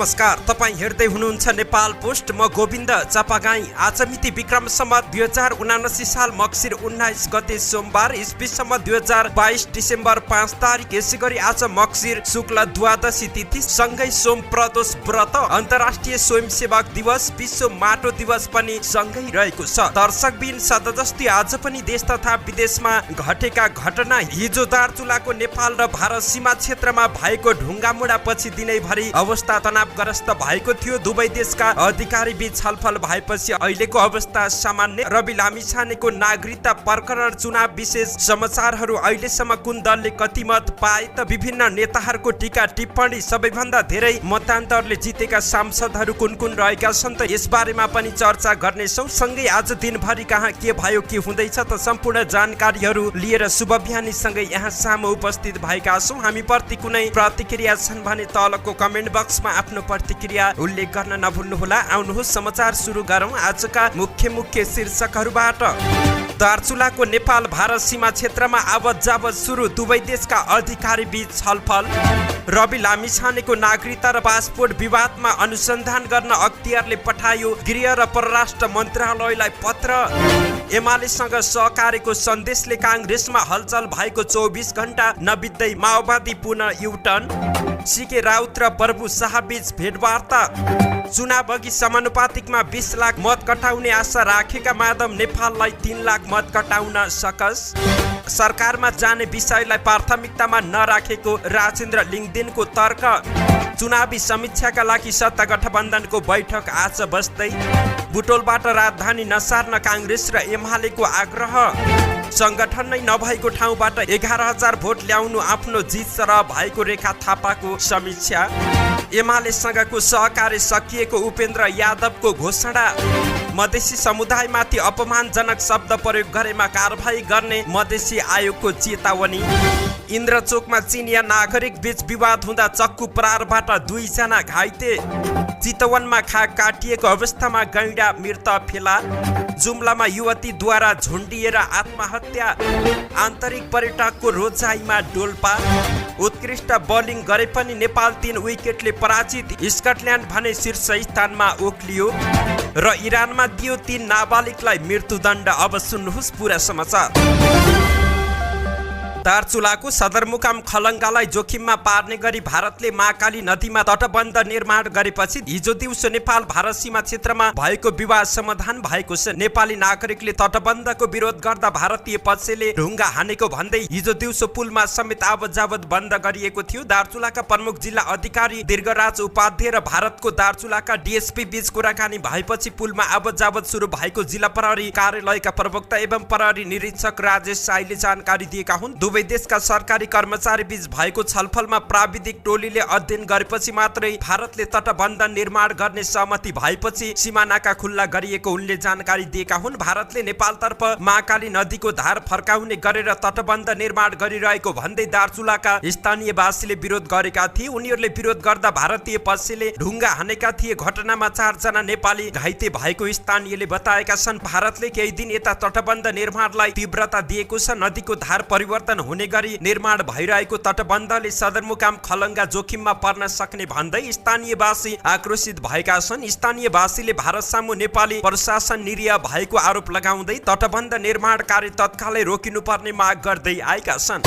नमस्कार, तपाईँ हेर्दै हुनुहुन्छ नेपाल पोस्ट। म गोविन्द चापागाई। आज मिति विक्रम सम्वत 2079 साल मक्सिर 19 गते सोमबार, ईस्वी सम्वत 2022 डिसेम्बर 5 तारिक। यसैगरी आज मक्सिर शुक्ल द्वादशी तिथि सँगै सोम प्रदोष व्रत, अन्तर्राष्ट्रिय स्वयंसेवक दिवस, विश्व माटो दिवस पनि सँगै रहेको छ। दर्शकबिन सधजस्ती आज पनि देश तथा विदेशमा घटेका घटना, हिजो दार्चुलाको नेपाल र भारत सीमा क्षेत्रमा भएको ढुङ्गामुढा पछि दिनैभरि अवस्था तनावग्रस्त भएको थियो। दुवै देशका अधिकारी बीच छलफल भएपछि अहिलेको अवस्था सामान्य। रवि लामिछानेको नागरिकता प्रकरण, चुनाव विशेष समाचारहरू, अहिलेसम्म कुन दलले कति मत पाए त, विभिन्न नेताहरूको टीका टिप्पणी, सबैभन्दा धेरै मतान्तरले जितेका सांसदहरू कुन कुन रहेका छन् त यस बारेमा पनि चर्चा गर्नेछौँ। सँगै आज दिनभरि कहाँ के भयो, के हुँदैछ त सम्पूर्ण जानकारीहरू लिएर शुभ बिहानीसँगै यहाँ सामु उपस्थित भएका छौँ। हामी प्रति कुनै प्रतिक्रिया छन् भने तलको कमेन्ट बक्समा आफ्नो प्रतिक्रिया उल्लेख गर्न नभुल्नुहोला। आउनुहोस् समाचार सुरु गरौँ आजका मुख्य शीर्षकहरूबाट। दार्चुलाको नेपाल भारत सीमा क्षेत्रमा आवत जावत सुरु, दुवै देशका अधिकारी बीच छलफल। रवि लामिछानेको नागरिकता र पासपोर्ट विवादमा अनुसन्धान गर्न अख्तियारले पठायो गृह र परराष्ट्र मन्त्रालयलाई पत्र। एमालेसँग सहकार्यको सन्देशले काङ्ग्रेसमा हलचल भएको 24 घण्टा नबित्दै माओवादी पुनः युटर्न। सीके राउत र प्रभु शाह बीच भेटवार्ता। चुनाव अघि समानुपातिकमा 20 लाख मत कटाउने आशा राखेका माधव नेपाललाई 3 लाख मत कटाउन सकस। सरकारमा जाने विषयलाई प्राथमिकतामा नराखेको राजेन्द्र लिङदेनको तर्क। चुनावी समीक्षाका लागि सत्ता गठबन्धनको बैठक आज बस्दै। बुटोलबाट राजधानी नसार्न काङ्ग्रेस र एमालेको आग्रह। संगठन नै नभएको ठाउँबाट 11,000 भोट ल्याउनु आफ्नो जित सरह भएको रेखा थापाको समीक्षा। एमालेसँगको सहकार्य सकिएको उपेन्द्र यादवको घोषणा। मधेसी समुदायमाथि अपमानजनक शब्द प्रयोग गरेमा कारबाही गर्ने मधेसी आयोगको चेतावनी। इन्द्रचोकमा चिनिया नागरिक बीच विवाद हुँदा चक्कु प्रहारबाट 2 जना घाइते। चितवनमा खाक काटिएको अवस्थामा गैंडा मृत फेला। जुम्लामा युवतीद्वारा झुन्डिएर आत्महत्या। आन्तरिक पर्यटकको रोजाइमा डोल्पा। उत्कृष्ट बलिङ गरे पनि नेपाल 3 विकेटले पराजित, स्कटल्यान्ड भने शीर्ष स्थानमा ओक्लियो। र इरानमा दियो 3 नाबालिगलाई मृत्युदण्ड। अब सुन्नुहोस् पुरा समाचार। दार्चुलाको सदरमुकाम खलङ्गालाई जोखिममा पार्ने गरी भारतले महाकाली नदीमा तटबन्ध निर्माण गरेपछि हिजो दिउँसो नेपाल भारत सीमा क्षेत्रमा भएको विवाद समाधान भएको छ। नेपाली नागरिकले तटबन्धको विरोध गर्दा भारतीय पक्षले ढुङ्गा हानेको भन्दै हिजो दिउँसो पुलमा समेत आवत जावत बन्द गरिएको थियो। दार्चुलाका प्रमुख जिल्ला अधिकारी दीर्घराज उपाध्याय र भारतको दार्चुलाका डीएसपी बीच कुराकानी भएपछि पुलमा आवत जावत सुरु भएको जिल्ला प्रहरी कार्यालयका प्रवक्ता एवं प्रहरी निरीक्षक राजेश साईले जानकारी दिएका हुन्। दुवै देशका सरकारी कर्मचारी बीच भएको छलफलमा प्राविधिक टोलीले अध्ययन गरेपछि मात्रै भारतले तटबन्ध निर्माण गर्ने सहमति भएपछि सीमानाका खुल्ला गरिएको उनले जानकारी दिएका हुन्। भारतले नेपालतर्फ महाकाली नदीको धार फर्काउने गरेर तटबन्ध निर्माण गरिरहेको भन्दै दार्चुलाका स्थानीयवासीले विरोध गरेका थिए। उनीहरूले विरोध गर्दा भारतीय पक्षले ढुङ्गा हानेका थिए। घटनामा 4 जना नेपाली घाइते भएको स्थानीयले बताएका छन्। भारतले केही दिन यता तटबन्ध निर्माणलाई तीव्रता दिएको छ। नदीको धार परिवर्तन हुने गरी निर्माण भइरहेको तटबन्धले सदरमुकाम खलङ्गा जोखिममा पर्न सक्ने भन्दै स्थानीयवासी आक्रोशित भएका छन्। स्थानीयवासीले भारत सामु नेपाली प्रशासन निरीह भएको आरोप लगाउँदै तटबन्ध निर्माण कार्य तत्कालै रोकिनुपर्ने माग गर्दै आएका छन्।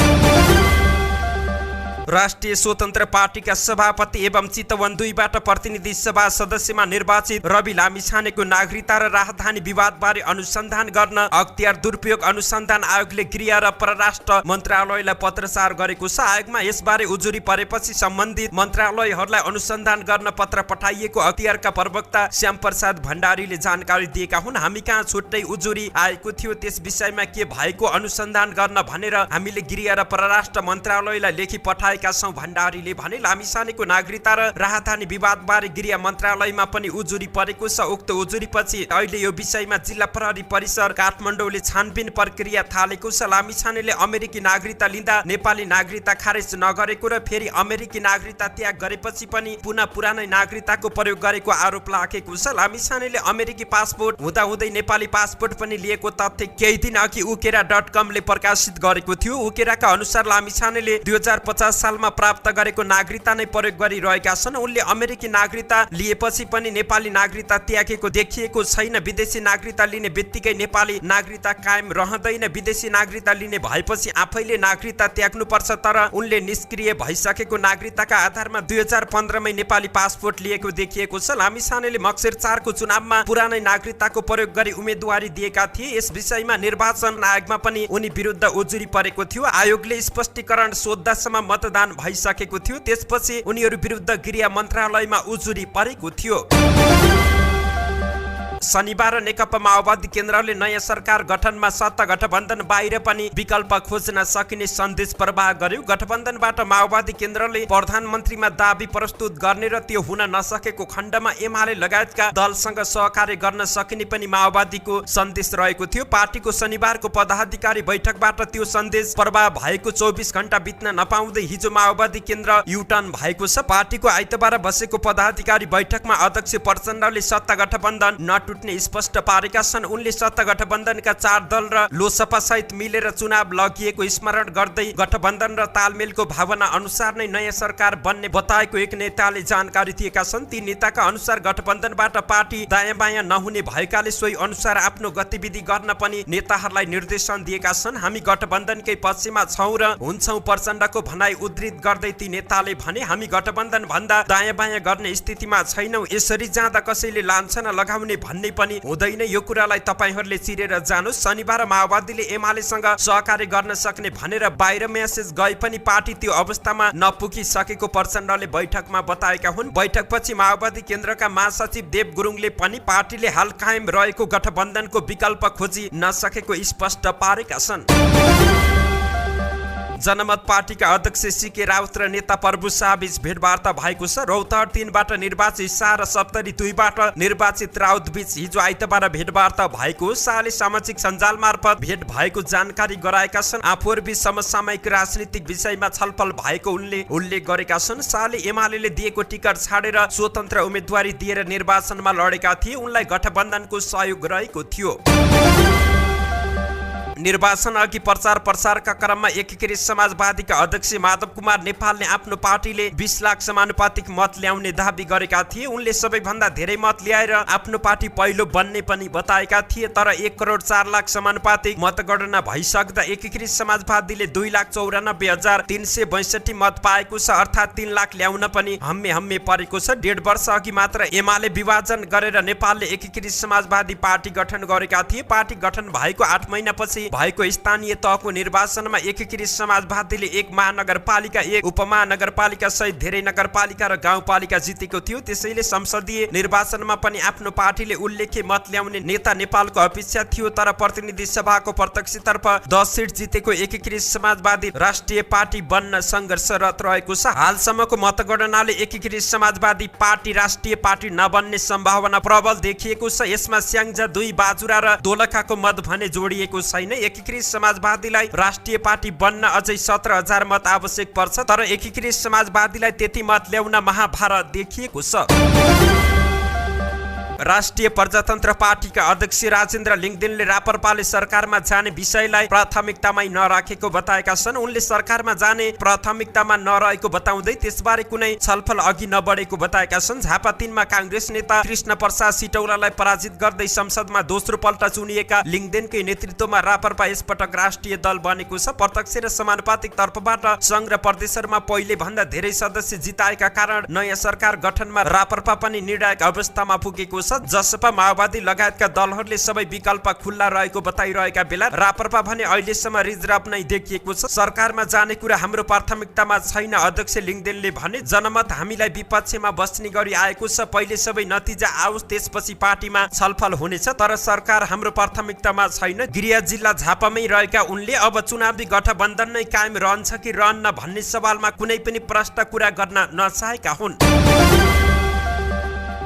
राष्ट्रिय स्वतन्त्र पार्टीका सभापति एवं चितवन 2बाट प्रतिनिधि सभा सदस्यमा निर्वाचित रवि लामिछानेको नागरिकता र राजधानी विवादबारे अनुसन्धान गर्न अख्तियार दुरुपयोग अनुसन्धान आयोगले गृह र परराष्ट्र मन्त्रालयलाई पत्रचार गरेको छ। आयोगमा यसबारे उजुरी परेपछि सम्बन्धित मन्त्रालयहरूलाई अनुसन्धान गर्न पत्र पठाइएको अख्तियारका प्रवक्ता श्याम प्रसाद भण्डारीले जानकारी दिएका हुन्। हामी कहाँ छुट्टै उजुरी आएको थियो, त्यस विषयमा के भएको अनुसन्धान गर्न भनेर हामीले गृह र परराष्ट्र मन्त्रालयलाई लेखी पठाए भण्डारीले भने। लामिछानेको नागरिकता र राजधानी विवादबारे गृह मन्त्रालयमा पनि उजुरी परेको छ। उक्त उजुरी पछि अहिले यो विषयमा जिल्ला प्रहरी परिसर काठमाडौँले छानबिन प्रक्रिया थालेको छ। लामिछानेले अमेरिकी नागरिकता लिँदा नेपाली नागरिकता खारेज नगरेको र फेरि अमेरिकी नागरिकता त्याग गरेपछि पनि पुनः पुरानै नागरिकताको प्रयोग गरेको आरोप लागेको छ। लामिछानेले अमेरिकी पासपोर्ट हुँदाहुँदै नेपाली पासपोर्ट पनि लिएको तथ्य केही दिन अघि उकेरा.com ले प्रकाशित गरेको थियो। उकेराका अनुसार लामिछानेले 2050 सालमा प्राप्त गरेको नागरिकता नै प्रयोग गरिरहेका छन्। उनले अमेरिकी नागरिकता लिएपछि पनि नेपाली नागरिकता त्यागेको देखिएको छैन। विदेशी नागरिकता लिने बित्तिकै नेपाली नागरिकता कायम रहँदैन। विदेशी नागरिकता लिने भएपछि आफैले नागरिकता त्याग्नुपर्छ। तर उनले निष्क्रिय भइसकेको नागरिकताका आधारमा 2015 मै नेपाली पासपोर्ट लिएको देखिएको छ। लामिछानेले मक्सिर 4 को चुनावमा पुरानै नागरिकताको प्रयोग गरी उम्मेदवारी दिएका थिए। यस विषयमा निर्वाचन आयोगमा पनि उनी विरुद्ध उजुरी परेको थियो। आयोगले स्पष्टीकरण सोध्दासम्म मतदान भइसकेको थियो। त्यसपछि उनीहरू विरुद्ध गृह मन्त्रालयमा उजुरी परेको थियो। शनिबार नेकपा माओवादी केन्द्रले नयाँ सरकार गठनमा सत्ता गठबन्धन बाहिर पनि विकल्प खोज्न सकिने सन्देश प्रवाह गर्यो। गठबन्धनबाट माओवादी केन्द्रले प्रधानमन्त्रीमा दाबी प्रस्तुत गर्ने र त्यो हुन नसकेको खण्डमा एमाले लगायतका दलसँग सहकार्य गर्न सकिने पनि माओवादीको सन्देश रहेको थियो। पार्टीको शनिबारको पदाधिकारी बैठकबाट त्यो सन्देश प्रवाह भएको 24 घण्टा बित्न नपाउँदै हिजो माओवादी केन्द्र युटर्न भएको छ। पार्टीको आइतबार बसेको पदाधिकारी बैठकमा अध्यक्ष प्रचण्डले सत्ता गठबन्धन नटुट्ने स्पष्ट पारेका छन्। उनले सत्ता गठबन्धनका 4 दल र लोसपा सहित मिलेर चुनाव लगिएको स्मरण गर्दै गठबन्धन र तालमेलको भावना अनुसार नै नयाँ सरकार बन्ने बताएको एक नेताले जानकारी दिएका छन्। ती नेताका अनुसार गठबन्धनबाट पार्टी दायाँ बायाँ नहुने भएकाले सोही अनुसार आफ्नो गतिविधि गर्न पनि नेताहरूलाई निर्देशन दिएका छन्। हामी गठबन्धनकै पक्षमा छौं र हुन्छौं प्रचण्डको भनाई उद्धृत गर्दै ती नेताले भने हामी गठबन्धन भन्दा दायाँ बायाँ गर्ने स्थितिमा छैनौं। यसरी जाँदा कसैले लान्छना लगाउने भन्ने पनि हुँदैन। यो कुरालाई तपाईहरूले चिरेर जानुस्। शनिबार माओवादीले एमालेसँग सहकार्य गर्न सक्ने भनेर बाहिर मेसेज गए पनि पार्टी त्यो अवस्थामा नपुगिसकेको प्रचण्डले बैठकमा बताएका हुन्। बैठकपछि माओवादी केन्द्रका महासचिव देव गुरुङले पनि पार्टीले हाल कायम रहेको गठबन्धनको विकल्प खोजी नसकेको स्पष्ट पारेका छन्। जनमत पार्टीका अध्यक्ष सीके राउत र नेता प्रभु शाह बीच भेटवार्ता भएको छ। रौतहट 3 बाट निर्वाचित शाह र सप्तरी 2 बाट निर्वाचित राउत बीच हिजो आइतबार भेटवार्ता भएको। शाहले सामाजिक सञ्जाल मार्फत भेट भएको जानकारी गराएका छन्। आफूहरू बीच समसामयिक राजनीतिक विषयमा छलफल भएको उनले उल्लेख गरेका छन्। शाहले एमालेले दिएको टिकट छाडेर स्वतन्त्र उम्मेदवारी दिएर निर्वाचनमा लडेका थिए। उनलाई गठबन्धनको सहयोग रहेको थियो। निर्वाचन अघि प्रचार प्रसारका क्रममा एकीकृत समाजवादीका अध्यक्ष माधव कुमार नेपालले आफ्नो पार्टीले 20 लाख समानुपातिक मत ल्याउने दाबी गरेका थिए। उनले सबैभन्दा धेरै मत ल्याएर आफ्नो पार्टी पहिलो बन्ने पनि बताएका थिए। तर 1 करोड 4 लाख समानुपातिक मतगणना भइसक्दा एकीकृत समाजवादीले 2,94,362 मत पाएको छ। अर्थात् 3 लाख ल्याउन पनि हम्मे परेको छ। 1.5 वर्ष अघि मात्र एमाले विभाजन गरेर नेपालले एकीकृत समाजवादी पार्टी गठन गरेका थिए। पार्टी गठन भएको 8 महिनापछि भएको स्थानीय तहको निर्वाचनमा एकीकृत समाजवादीले 1 महानगरपालिका 1 उपमहानगरपालिका सहित धेरै नगरपालिका र गाउँपालिका जितेको थियो। त्यसैले संसदीय निर्वाचनमा पनि आफ्नो पार्टीले उल्लेख्य मत ल्याउने नेता नेपालको अपेक्षा थियो। तर प्रतिनिधि सभाको प्रत्यक्षतर्फ 10 सिट जितेको एकीकृत समाजवादी राष्ट्रिय पार्टी बन्न सङ्घर्षरत रहेको छ। हालसम्मको मतगणनाले एकीकृत समाजवादी पार्टी राष्ट्रिय पार्टी नबन्ने सम्भावना प्रबल देखिएको छ। यसमा स्याङ्जा 2 बाजुरा र दोलखाको मत भने जोडिएको छैन। एकीकृत समाजवादीलाई राष्ट्रिय पार्टी बन्न अझै 17,000 मत आवश्यक पर्छ। तर एकीकृत समाजवादीलाई त्यति मत ल्याउन महाभारत देखिएको छ। राष्ट्रिय प्रजातन्त्र पार्टीका अध्यक्ष राजेन्द्र लिङदेनले रापरपाले सरकारमा जाने विषयलाई प्राथमिकतामै नराखेको बताएका छन्। उनले सरकारमा जाने प्राथमिकतामा नरहेको बताउँदै त्यसबारे कुनै छलफल अघि नबढेको बताएका छन्। झापा 3 मा काङ्ग्रेस नेता कृष्ण प्रसाद सिटौलालाई पराजित गर्दै संसदमा दोस्रो पल्ट चुनिएका लिङदेनकै नेतृत्वमा रापरपा यसपटक राष्ट्रिय दल बनेको छ। प्रत्यक्ष र समानुपातिक तर्फबाट सङ्घ र प्रदेशहरूमा पहिले भन्दा धेरै सदस्य जिताएका कारण नयाँ सरकार गठनमा रापरपा पनि निर्णायक अवस्थामा पुगेको छ। जसपा माओवादी लगायतका दलहरूले सबै विकल्प खुल्ला रहेको बताइरहेका बेला रापरपा भने अहिलेसम्म रिजर्भ नै देखिएको छ। सरकारमा जाने कुरा हाम्रो प्राथमिकतामा छैन। अध्यक्ष लिङदेनले भने जनमत हामीलाई विपक्षमा बस्ने गरी आएको छ। पहिले सबै नतिजा आओस् त्यसपछि पार्टीमा छलफल हुनेछ। तर सरकार हाम्रो प्राथमिकतामा छैन। गृह जिल्ला झापामै रहेका उनले अब चुनावी गठबन्धन नै कायम रहन्छ कि रहन्न भन्ने सवालमा कुनै पनि प्रश्न कुरा गर्न नचाहेका हुन्।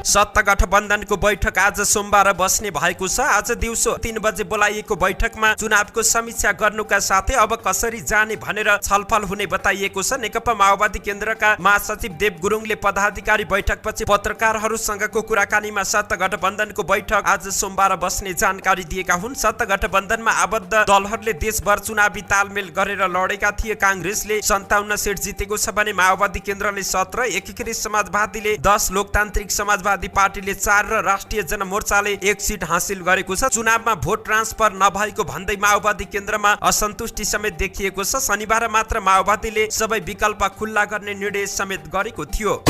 सत्ता गठबन्धनको बैठक आज सोमबार बस्ने भएको छ। आज दिउँसो 3 बजे बोलाइएको बैठकमा चुनावको समीक्षा गर्नुका साथै अब कसरी जाने भनेर छलफल हुने बताइएको छ। नेकपा माओवादी केन्द्रका महासचिव देव गुरुङले पदाधिकारी बैठकपछि पत्रकारहरूसँगको कुराकानीमा सत्ता गठबन्धनको बैठक आज सोमबार बस्ने जानकारी दिएका हुन्। सत्ता गठबन्धनमा आबद्ध दलहरूले देशभर चुनावी तालमेल गरेर लडेका थिए। कांग्रेसले 57 सीट जितेको छ भने माओवादी केन्द्रले 17, एकीकृत समाजवादीले 10, लोकतान्त्रिक समाजवादी पार्टीले 4 र राष्ट्रिय जनमोर्चाले 1 सीट हासिल गरेको छ। चुनावमा भोट ट्रान्सफर नभएको भन्दै माओवादी केन्द्रमा असन्तुष्टि समेत देखिएको छ। शनिबार मात्र माओवादीले सबै विकल्प खुल्ला गर्ने निर्णय समेत गरेको थियो।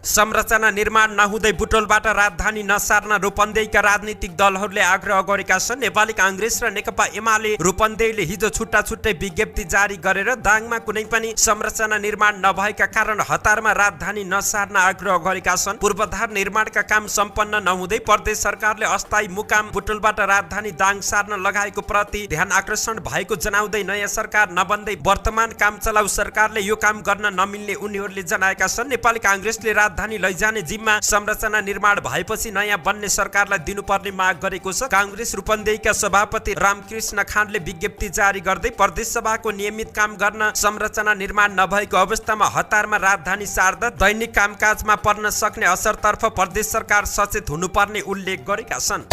संरचना निर्माण नहुँदै बुटोलबाट राजधानी नसार्न रूपन्देहीका राजनीतिक दलहरूले आग्रह गरेका छन्। नेपाली कांग्रेस र नेकपा एमाले रूपन्देहीले हिजो छुट्टा छुट्टै विज्ञप्ति जारी गरेर दाङमा कुनै पनि संरचना निर्माण नभएका कारण हतारमा राजधानी नसार्न आग्रह गरेका छन्। पूर्वाधार निर्माणका काम सम्पन्न नहुँदै प्रदेश सरकारले अस्थायी मुकाम बुटोलबाट राजधानी दाङ सार्न लगाएको प्रति ध्यान आकर्षण भएको जनाउँदै नयाँ सरकार नबन्दै वर्तमान काम चलाउ सरकारले यो काम गर्न नमिल्ने उनीहरूले जनाएका छन्। नेपाली कांग्रेसले राजधानी लैजाने जिम्मा संरचना निर्माण भएपछि नयाँ बन्ने सरकारलाई दिनुपर्ने माग गरेको छ। कांग्रेस रूपन्देहीका सभापति रामकृष्ण खाँडले विज्ञप्ति जारी गर्दै प्रदेश सभाको नियमित काम गर्न संरचना निर्माण नभएको अवस्थामा हतारमा राजधानी सार्दा दैनिक कामकाजमा पर्न सक्ने असरतर्फ प्रदेश सरकार सचेत हुनुपर्ने उल्लेख गरेका छन्।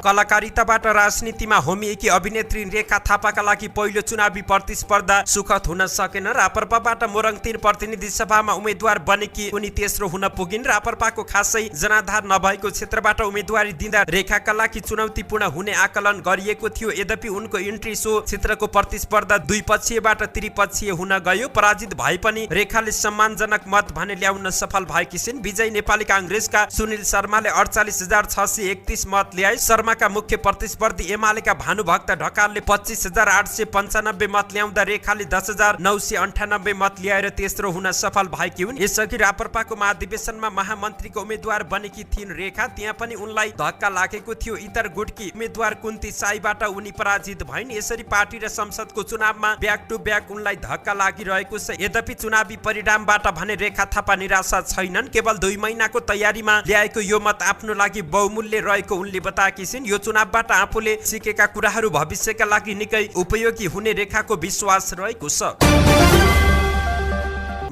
कलाकारिताबाट राजनीतिमा होमिएकी अभिनेत्री रेखा थापाका लागि पहिलो चुनावी प्रतिस्पर्धा सुखद हुन सकेन। रापरपाबाट मोरङ 3 प्रतिनिधि सभामा उम्मेद्वार बनेकी उनी तेस्रो हुन पुगिन्। रापरपाको खासै जनाधार नभएको क्षेत्रबाट उम्मेदवारी दिँदा रेखाका लागि चुनौतीपूर्ण हुने आकलन गरिएको थियो। यद्यपि उनको इन्ट्री सो क्षेत्रको प्रतिस्पर्धा द्विपक्षीयबाट त्रिपक्षीय हुन गयो। पराजित भए पनि रेखाले सम्मानजनक मत भने ल्याउन सफल भएकी छिन्। विजयी नेपाली कांग्रेसका सुनिल शर्माले 48,631 मत ल्याए। शर्मा का मुख्य प्रतिस्पर्धी एमालेका भानुभक्त ढकालले 25,895 मत ल्याउँदा रेखाले 10,998 मत ल्याएर तेस्रो हुन सफल भएकी हुन्। यसअघि रापरपाको महाधिवेशनमा महामन्त्रीको उम्मेद्वार बनेकी थिइन् रेखा, त्यहाँ पनि उनलाई धक्का लागेको थियो। इतर गुटकी उम्मेद्वार कुन्ती साईबाट उनी पराजित भइन्। यसरी पार्टी र संसदको चुनावमा ब्याक टु ब्याक उनलाई धक्का लागिरहेको छ। यद्यपि चुनावी परिणामबाट भने रेखा थापा निराशा छैनन्। केवल 2 महिनाको तयारीमा ल्याएको यो मत आफ्नो लागि बहुमूल्य रहेको उनले बताएकी छिन्। यो चुनावबाट आफूले सिकेका कुराहरू भविष्यका लागि निकै उपयोगी हुने रेखाको विश्वास रहेको छ।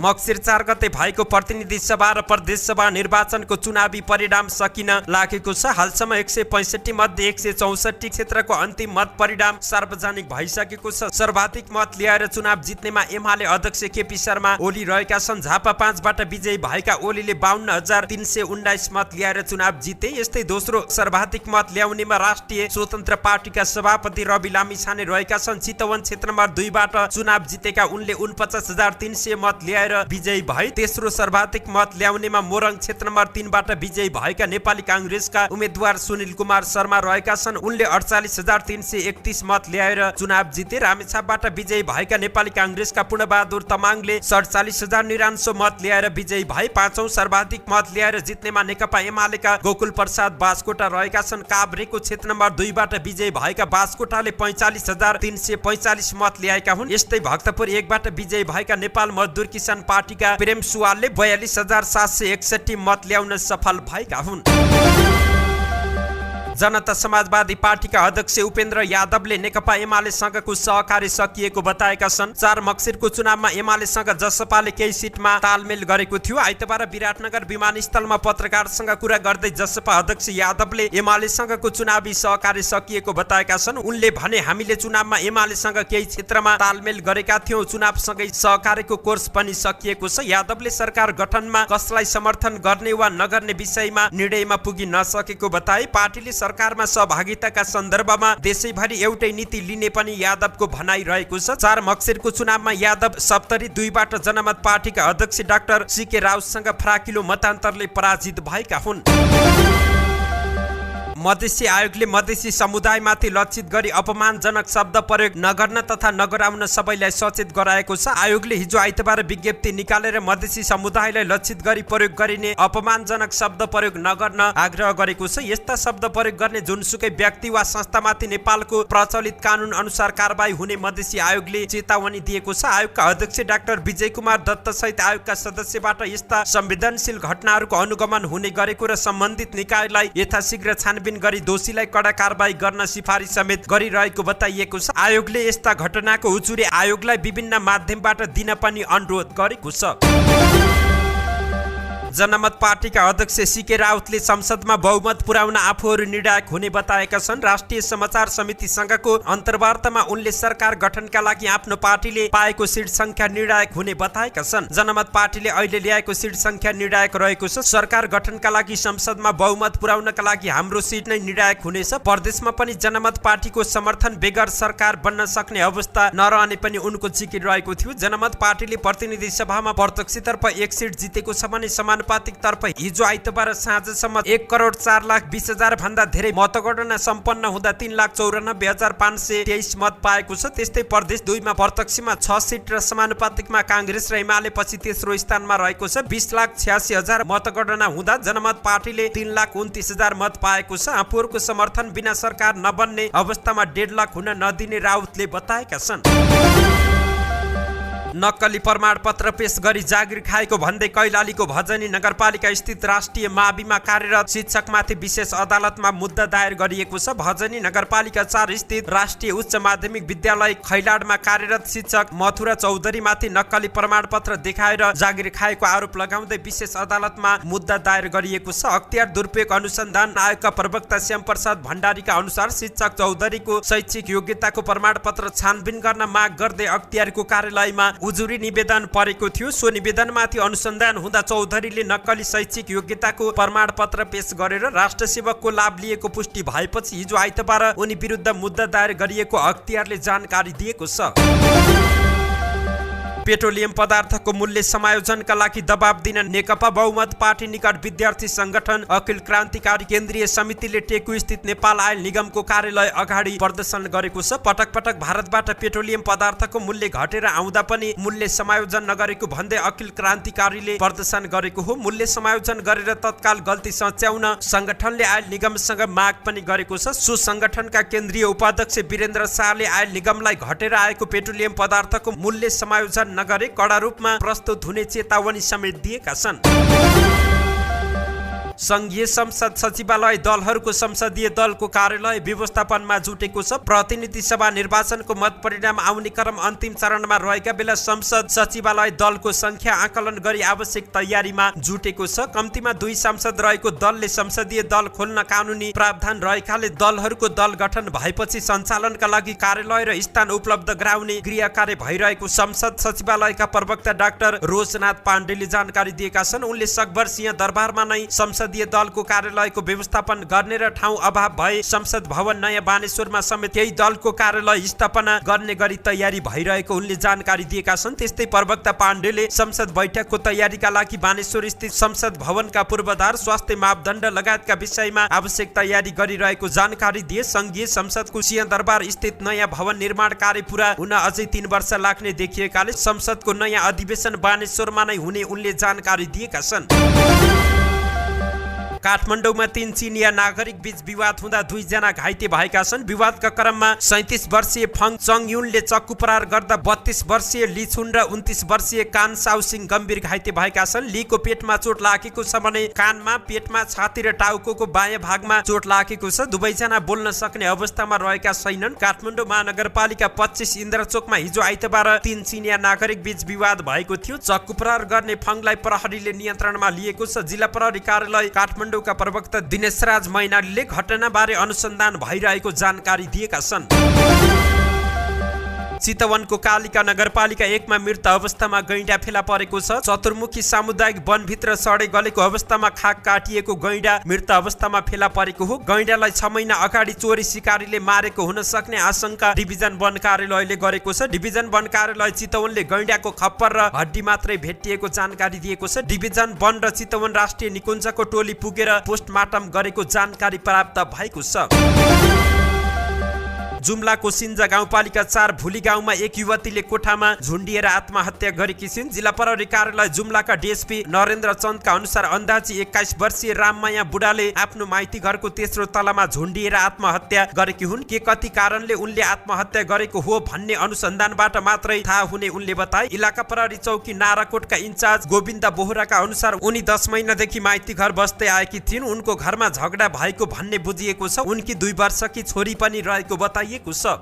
मक्सिर 4 गते भएको प्रतिनिधि सभा र प्रदेश सभा निर्वाचनको चुनावी परिणाम सकिन लागेको छ। हालसम्म 165 मध्ये 164 क्षेत्रको अन्तिम मत परिणाम सार्वजनिक भइसकेको छ। सर्वाधिक मत ल्याएर चुनाव जित्नेमा एमाले अध्यक्ष केपी शर्मा ओली रहेका छन्। झापा 5बाट विजयी भएका ओलीले 52,319 मत ल्याएर चुनाव जिते। यस्तै दोस्रो सर्वाधिक मत ल्याउनेमा राष्ट्रिय स्वतन्त्र पार्टीका सभापति रवि लामिछाने रहेका छन्। चितवन क्षेत्र नम्बर 2बाट चुनाव जितेका उनले 49,300 मत ल्याएर विजयी भए। तेस्रो सर्वाधिक मत ल्याउनेमा मोरङ क्षेत्र नम्बर 3बाट विजयी भएका नेपाली कांग्रेसका उम्मेद्वार सुनिल कुमार शर्मा रहेका छन्। उनले 48,331 मत ल्याएर चुनाव जिते। रामेछापबाट विजयी भएका नेपाली कांग्रेसका पूर्णबहादुर तमाङले 47,099 मत ल्याएर विजयी भए। 5औं सर्वाधिक मत ल्याएर जित्नेमा नेकपा एमालेका गोकुल प्रसाद बास्कोटा रहेका छन्। काभ्रेको क्षेत्र नम्बर 2बाट विजयी भएका बास्कोटाले 45,345 मत ल्याएका हुन्। यस्तै भक्तपुर 1बाट विजयी भएका नेपाल मजदुर किसान पार्टीका प्रेम सुवालले 42,761 मत ल्याउन सफल भएका हुन्। जनता समाजवादी पार्टीका अध्यक्ष उपेन्द्र यादवले नेकपा एमालेसँगको सहकार्य सकिएको बताएका छन्। 4 मक्सिरको चुनावमा एमालेसँग जसपाले केही सिटमा तालमेल गरेको थियो। आइतबार विराटनगर विमानस्थलमा पत्रकारसँग कुरा गर्दै जसपा अध्यक्ष यादवले एमालेसँगको चुनावी सहकार्य सकिएको बताएका छन्। उनले भने, हामीले चुनावमा एमालेसँग केही क्षेत्रमा तालमेल गरेका थियौं। चुनावसँगै सहकार्यको कोर्स पनि सकिएको छ। यादवले सरकार गठनमा कसलाई समर्थन गर्ने वा नगर्ने विषयमा निर्णयमा पुगी नसकेको बताए। पार्टीले सरकारमा सहभागिताका सन्दर्भमा देशैभरि एउटै नीति लिने पनि यादवको भनाइ रहेको छ। 4 मक्सिरको चुनावमा यादव सप्तरी 2बाट जनमत पार्टीका अध्यक्ष डाक्टर सीके राउतसँग फराकिलो मतान्तरले पराजित भएका हुन्। मधेसी आयोगले मधेसी समुदायमाथि लक्षित गरी अपमानजनक शब्द प्रयोग नगर्न तथा नगराउन सबैलाई सचेत गराएको छ। आयोगले हिजो आइतबार विज्ञप्ति निकालेर मधेसी समुदायलाई लक्षित गरी प्रयोग गरिने अपमानजनक शब्द प्रयोग नगर्न आग्रह गरेको छ। यस्ता शब्द प्रयोग गर्ने जुनसुकै व्यक्ति वा संस्थामाथि नेपालको प्रचलित कानुन अनुसार कारबाही हुने मधेसी आयोगले चेतावनी दिएको छ। आयोगका अध्यक्ष डाक्टर विजय कुमार दत्त सहित आयोगका सदस्यबाट यस्ता संवेदनशील घटनाहरूको अनुगमन हुने गरेको र सम्बन्धित निकायलाई यथाशीघ्र छानबिन गरी दोषीलाई कडा कारबाही गर्न सिफारिस समेत गरिरहेको बताइएको छ। आयोगले यस्ता घटनाको उजुरी आयोगलाई विभिन्न माध्यमबाट दिन पनि अनुरोध गरेको छ। जनमत पार्टीका अध्यक्ष सीके राउतले संसदमा बहुमत पुर्याउन आफूहरू निर्णायक हुने बताएका छन्। राष्ट्रिय समाचार समिति संघको अन्तर्वार्तामा उनले सरकार गठनका लागि आफ्नो पार्टीले पाएको सिट संख्या निर्णायक हुने बताएका छन्। जनमत पार्टीले अहिले ल्याएको सिट संख्या निर्णायक रहेको छ। सरकार गठनका लागि संसदमा बहुमत पुर्याउनका लागि हाम्रो सिट नै निर्णायक हुनेछ। प्रदेशमा पनि जनमत पार्टीको समर्थन बेगर सरकार बन्न सक्ने अवस्था नरहने पनि उनको जिकिर रहेको थियो। जनमत पार्टीले प्रतिनिधि सभामा प्रत्यक्षतर्फ 1 सिट जितेको छ भने समानुपातिक तर्फ हिजो आइतबार साँझसम्म 1,04,20,000 भन्दा धेरै मतगणना सम्पन्न हुँदा 3,94,523 मत पाएको छ। त्यस्तै प्रदेश 2 मा प्रत्यक्षमा 6 सिट र समानुपातिकमा कांग्रेस र एमाले पछि तेस्रो स्थानमा रहेको छ। 20,86,000 मतगणना हुँदा जनमत पार्टीले 3,29,000 मत पाएको छ। आफूहरूको समर्थन बिना सरकार नबन्ने अवस्थामा 1.5 लाख हुन नदिने राउतले बताएका छन्। नक्कली प्रमाणपत्र पेश गरी जागिर खाएको भन्दै कैलालीको भजनी नगरपालिका स्थित राष्ट्रिय माविमा कार्यरत शिक्षकमाथि विशेष अदालतमा मुद्दा दायर गरिएको छ। भजनी नगरपालिका 4 स्थित राष्ट्रिय उच्च माध्यमिक विद्यालय खैलाडमा कार्यरत शिक्षक मथुरा चौधरीमाथि नक्कली प्रमाणपत्र देखाएर जागिर खाएको आरोप लगाउँदै विशेष अदालतमा मुद्दा दायर गरिएको छ। अख्तियार दुरुपयोग अनुसन्धान आयोगका प्रवक्ता श्यामप्रसाद भण्डारीका अनुसार शिक्षक चौधरीको शैक्षिक योग्यताको प्रमाणपत्र छानबिन गर्न माग गर्दै अख्तियारको कार्यालयमा उजुरी निवेदन परेको थियो। सो निवेदनमाथि अनुसन्धान हुँदा चौधरीले नक्कली शैक्षिक योग्यताको प्रमाणपत्र पेश गरेर राष्ट्र सेवकको लाभ लिएको पुष्टि भएपछि हिजो आइतबार उनी विरुद्ध मुद्दा दायर गरिएको अख्तियारले जानकारी दिएको छ। पेट्रोलियम पदार्थको मूल्य समायोजनका लागि दबाब दिन नेकपा बहुमत पार्टी निकट विद्यार्थी संगठन अखिल क्रान्तिकारी केन्द्रीय समितिले टेकु स्थित नेपाल आयल निगमको कार्यालय अगाडि प्रदर्शन गरेको छ। पटक पटक भारतबाट पेट्रोलियम पदार्थको मूल्य घटेर आउँदा पनि मूल्य समायोजन नगरेको भन्दै अखिल क्रान्तिकारीले प्रदर्शन गरेको हो। मूल्य समायोजन गरेर तत्काल गल्ती सच्याउन संगठनले आयल निगमसँग माग पनि गरेको छ। सो संगठनका केन्द्रीय उपाध्यक्ष वीरेन्द्र शाहले आयल निगमलाई घटेर आएको पेट्रोलियम पदार्थको मूल्य समायोजन नगरे कडा रूपमा प्रस्तुत हुने चेतावनी समेत दिएका छन्। संघीय संसद सचिवालय दलहरूको संसदीय दलको कार्यालय व्यवस्थापनमा जुटेको छ। प्रतिनिधि सभा निर्वाचनको मत परिणाम आउने क्रम अन्तिम चरणमा रहेका बेला संसद सचिवालय दलको संख्या आकलन गरी आवश्यक तयारीमा जुटेको छ। कम्तीमा 2 सांसद रहेको दलले संसदीय दल खोल्न कानुनी प्रावधान रहेकाले दलहरूको दल गठन भएपछि सञ्चालनका लागि कार्यालय र स्थान उपलब्ध गराउने गृहकार्य भइरहेको संसद सचिवालयका प्रवक्ता डाक्टर रोजनाथ पाण्डेले जानकारी दिएका छन्। उनले सकभर सिंह दरबारमा नै संसदीय दलको कार्यालयको व्यवस्थापन गर्ने र ठाउँ अभाव भए संसद भवन नयाँ बानेश्वरमा समेत यही दलको कार्यालय स्थापना गर्ने गरी तयारी भइरहेको उनले जानकारी दिएका छन्। त्यस्तै प्रवक्ता पाण्डेले संसद बैठकको तयारीका लागि बानेश्वर स्थित संसद भवनका पूर्वाधार स्वास्थ्य मापदण्ड लगायतका विषयमा आवश्यक तयारी गरिरहेको जानकारी दिए। संघीय संसदको सिंहदरबार स्थित नयाँ भवन निर्माण कार्य पूरा हुन अझै 3 वर्ष लाग्ने देखिएकाले संसदको नयाँ अधिवेशन बानेश्वरमा नै हुने उनले जानकारी दिएका छन्। काठमाडौँमा 3 चीनिया नागरिक बीच विवाद हुँदा 2 जना घाइते भएका छन्। विवादका क्रममा 37 वर्षीय फङ चङयुनले चक्कु प्रहार गर्दा 32 वर्षीय ली छुन र 29 वर्षीय कान साउसिङ गम्भीर घाइते भएका छन्। लीको पेटमा चोट लागेको छ भने कानमा, पेटमा, छाती र टाउको बायाँ भागमा चोट लागेको छ। दुवैजना बोल्न सक्ने अवस्थामा रहेका छैनन्। काठमाडौँ महानगरपालिका 25 इन्द्रचोकमा हिजो आइतबार 3 चीनिया नागरिक बीच विवाद भएको थियो। चक्कु प्रहार गर्ने फङलाई प्रहरीले नियन्त्रणमा लिएको छ। जिल्ला प्रहरी कार्यालय काठमाडौँ का प्रवक्ता दिनेशराज मैनालीले घटनाबारे अनुसन्धान भइरहेको जानकारी दिएका छन्। चितवनको कालिका नगरपालिका 1 मा मृत अवस्थामा गैंडा फेला परेको छ। चतुर्मुखी सामुदायिक वनभित्र सडे गलेको अवस्थामा खाक काटिएको गैंडा मृत अवस्थामा फेला परेको हो। गैंडालाई 6 महिना अगाडि चोरी शिकारीले मारेको हुन सक्ने आशंका डिभिजन वन कार्यालयले गरेको छ। डिभिजन वन कार्यालय चितवनले गैंडाको खप्पर र हड्डी मात्रै भेटिएको जानकारी दिएको छ। डिभिजन वन र चितवन राष्ट्रिय निकुञ्जको टोली पुगेर पोस्टमार्टम गरेको जानकारी प्राप्त भएको छ। जुम्लाको सिन्जा गाउँपालिका 4 भुली गाउँमा एक युवतीले कोठामा झुन्डिएर आत्महत्या गरेकी छिन्। जिल्ला प्रहरी कार्यालय जुम्लाका डीएसपी नरेन्द्र चन्दका अनुसार अन्दाजी 21 वर्षीय राममाया बुढाले आफ्नो माइती घरको तेस्रो तलामा झुन्डिएर आत्महत्या गरेकी हुन्। के कति कारणले उनले आत्महत्या गरेको हो भन्ने अनुसन्धानबाट मात्रै थाहा हुने उनले बताए। इलाका प्रहरी चौकी नाराकोटका इन्चार्ज गोविन्द बोहराका अनुसार उनी 10 महिनादेखि माइती घर बस्दै आएकी थिइन्। उनको घरमा झगडा भएको भन्ने बुझिएको छ। उनकी 2 वर्षकी छोरी पनि रहेको बताइएको छ।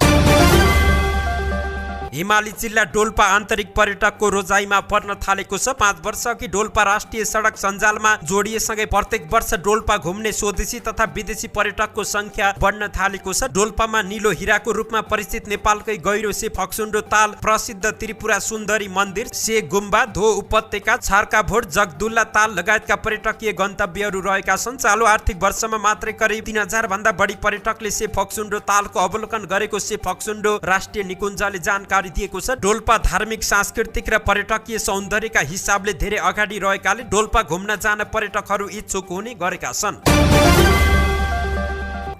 हिमाली जिल्ला डोल्पा आन्तरिक पर्यटकको रोजाइमा पर्न थालेको छ। 5 वर्षअघि डोल्पा राष्ट्रिय सडक सञ्जालमा जोडिएसँगै प्रत्येक वर्ष डोल्पा घुम्ने स्वदेशी तथा विदेशी पर्यटकको संख्या बढ्न थालेको छ। डोल्पामा नीलो हिराको रूपमा परिचित नेपालकै गहिरो से फक्सुन्डो ताल, प्रसिद्ध त्रिपुरा सुन्दरी मन्दिर, से गुम्बा, धो उपत्यका, छार्काभोट, जगदुल्ला ताल लगायतका पर्यटकीय गन्तव्यहरू रहेका छन्। चालु आर्थिक वर्षमा मात्रै करिब 3000 भन्दा बढी पर्यटकले से फक्सुन्डो तालको अवलोकन गरेको से फक्सुन्डो राष्ट्रिय निकुञ्जले जानकारी दिएको छ। डोल्पा धार्मिक, सांस्कृतिक र पर्यटकीय सौन्दर्यका हिसाबले धेरै अगाडि रहेकाले डोल्पा घुम्न जान पर्यटकहरू इच्छुक हुने गरेका छन्।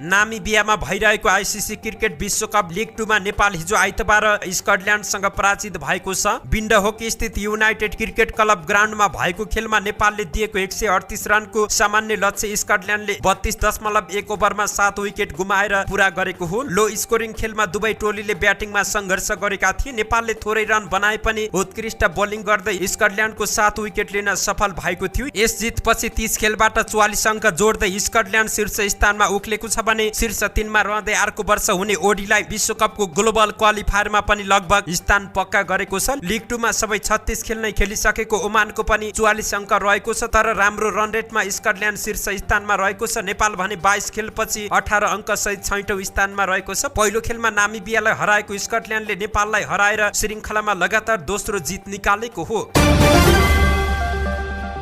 नामिबियामा भइरहेको आइसिसी क्रिकेट विश्वकप लिग 2 मा नेपाल हिजो आइतबार स्कटल्यान्डसँग पराजित भएको छ। विन्डहोक स्थित युनाइटेड क्रिकेट क्लब ग्राउन्डमा भएको खेलमा नेपालले दिएको 138 रनको सामान्य लक्ष्य स्कटल्यान्डले 32.1 ओभरमा 7 विकेट गुमाएर पूरा गरेको हो। लो स्कोरिङ खेलमा दुवै टोलीले ब्याटिङमा सङ्घर्ष गरेका थिए। नेपालले थोरै रन बनाए पनि उत्कृष्ट बोलिङ गर्दै स्कटल्यान्डको 7 विकेट लिन सफल भएको थियो। यस जितपछि 30 खेलबाट 44 अङ्क जोड्दै स्कटल्यान्ड शीर्ष स्थानमा उक्लेको छ भने शीर्ष 3 मा रहँदै अर्को वर्ष हुने ओडीलाई विश्वकपको ग्लोबल क्वालिफायरमा पनि लगभग स्थान पक्का गरेको छ। लिग 2 मा सबै 36 खेल नै खेलिसकेको ओमानको पनि 44 अङ्क रहेको छ। तर राम्रो रन रेटमा स्कटल्यान्ड शीर्ष स्थानमा रहेको छ। नेपाल भने 22 खेलपछि 18 अङ्क सहित 6औं स्थानमा रहेको छ। पहिलो खेलमा नामिबियालाई हराएको स्कटल्यान्डले नेपाललाई हराएर श्रृङ्खलामा लगातार दोस्रो जित निकालेको हो।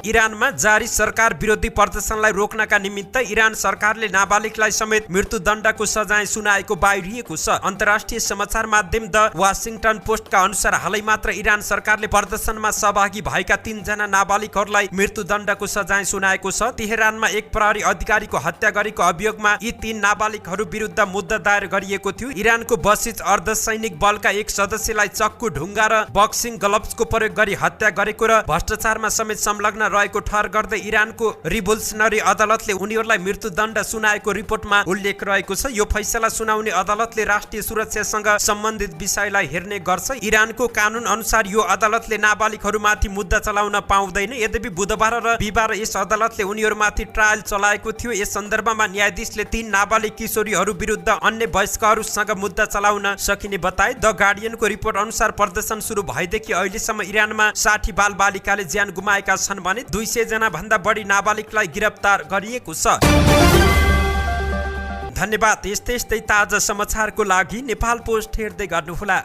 इरानमा जारी सरकार विरोधी प्रदर्शनलाई रोक्नका निमित्त इरान सरकारले नाबालिगलाई समेत मृत्युदण्डको सजाय सुनाएको बाहिरिएको छ। अन्तर्राष्ट्रिय समाचार माध्यम द वाशिंगटन पोस्टका अनुसार हालै मात्र इरान सरकारले प्रदर्शनमा सहभागी भएका 3 जना नाबालिगहरूलाई मृत्युदण्डको सजाय सुनाएको छ। तेहरानमा एक प्रहरी अधिकारीको हत्या गरेको अभियोगमा यी 3 नाबालिगहरू विरुद्ध मुद्दा दायर गरिएको थियो। इरानको बसिज अर्धसैनिक बलका एक सदस्यलाई चक्कु, ढुङ्गा र बक्सिङ ग्लभ्सको प्रयोग गरी हत्या गरेको र भ्रष्टाचारमा समेत संलग्न रहेको ठहर गर्दै इरानको रिभोल्युसनरी अदालतले उनीहरूलाई मृत्युदण्ड सुनाएको रिपोर्टमा उल्लेख रहेको छ। यो फैसला सुनाउने अदालतले राष्ट्रिय सुरक्षासँग सम्बन्धित विषयलाई हेर्ने गर्छ। इरानको कानुन अनुसार यो अदालतले नाबालिगहरूमाथि मुद्दा चलाउन पाउँदैन। यद्यपि बुधबार र बिहिबार यस अदालतले उनीहरूमाथि ट्रायल चलाएको थियो। यस सन्दर्भमा न्यायाधीशले 3 नाबालिग किशोरीहरू विरुद्ध अन्य वयस्कहरूसँग मुद्दा चलाउन सकिने बताए। द गार्डियनको रिपोर्ट अनुसार प्रदर्शन सुरु भएदेखि अहिलेसम्म इरानमा 60 बालबालिकाले ज्यान गुमाएका छन् भने 200 जना भन्दा बढी नाबालिगलाई गिरफ्तार गरिएको छ। धन्यवाद। यस्तै ताजा समाचारको लागि नेपाल पोस्ट हेर्दै गर्नुहोला।